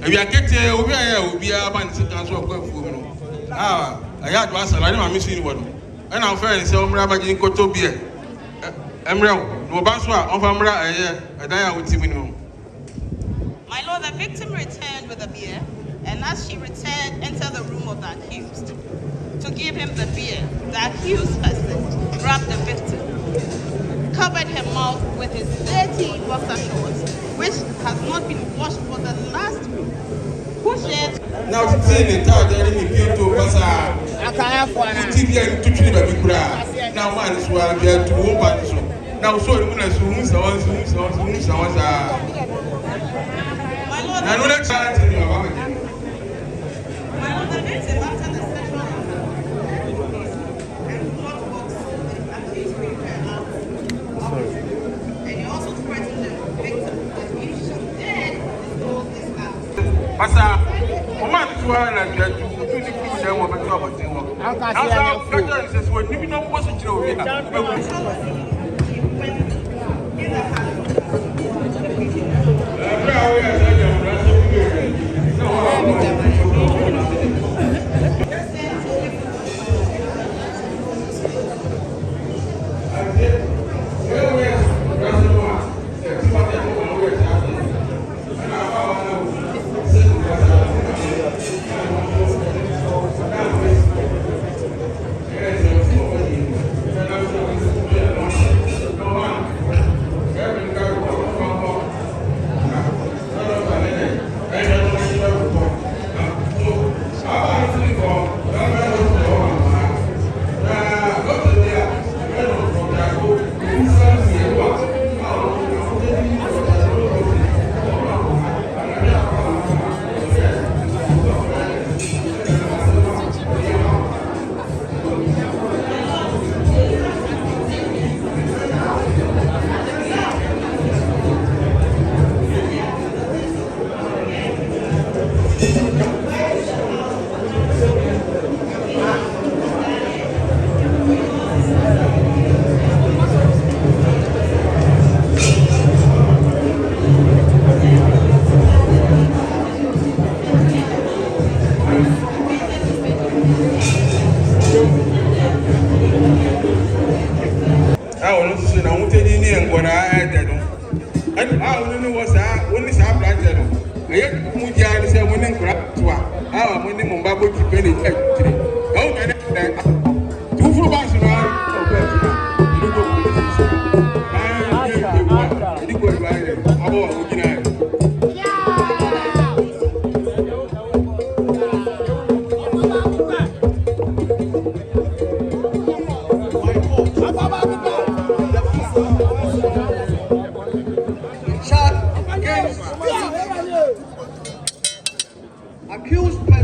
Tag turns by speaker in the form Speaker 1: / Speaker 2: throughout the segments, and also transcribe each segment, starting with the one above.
Speaker 1: We are getting we are man sit down so go for me. Ah, I had to answer. I didn't miss anyone. And I'm fair say omra ba jin ko to bi e. Emre no ba so a omra I die with him.
Speaker 2: My lord, the victim returned with the beer, and as she returned, entered the room of the accused. To give him the beer, the accused person grabbed the victim, covered her mouth with his dirty boxer shorts, which has not been washed for the last week. Pushed it.
Speaker 1: Now, see the third enemy feel to pass TV and to treat the big now, man is well, we are to one so. Now, so the woman is I know that child in your mama.
Speaker 2: My lord, the victim after the sexual and blood box accused her out. And he also threatened the victim that if she did disclose this house.
Speaker 1: Pastor, woman is well and you to the crew them over to our team. Now, doctor says, when you know what's it you in the house.
Speaker 3: Accused person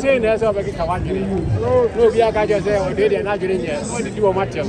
Speaker 3: Saying that's all I can watch you. No, we are going to say, or did not doing it. What did you want to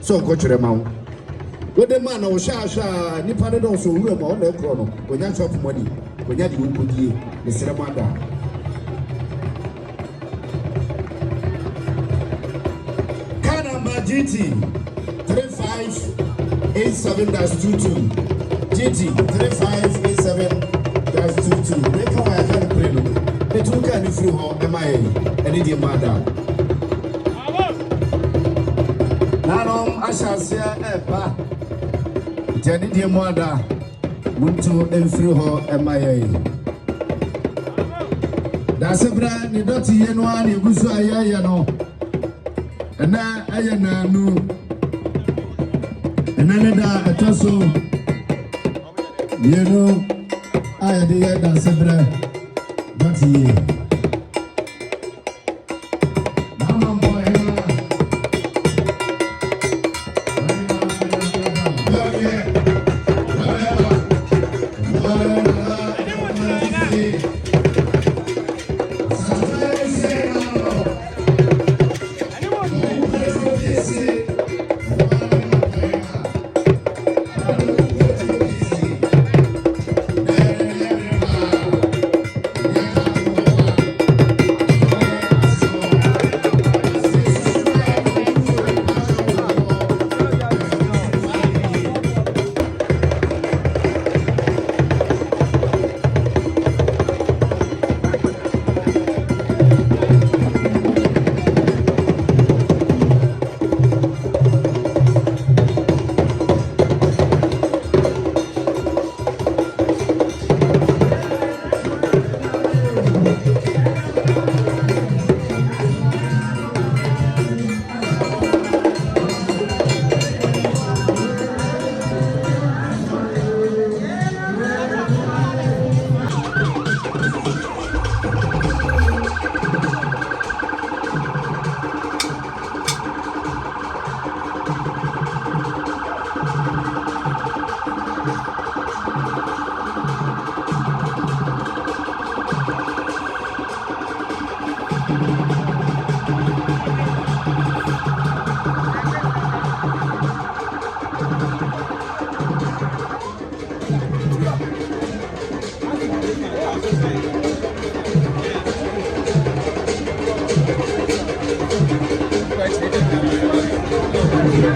Speaker 4: So coach Remau. With the man or Shasha, Nippon also room on the chrono, when you shop money, when you do good ye, the Seramanda. Kanama GT 3587-22. GT 3587-22. Make how I can pray. The two can if you have MIA and Indian Mada. Nanom Ashasia Epa Janidia Mada Muntu Enfriho MIA Daasebre ni doti yenwa ni gusu ayaya no na ayana nu enane da atoso yeno ayade ya Daasebre doti ye
Speaker 3: So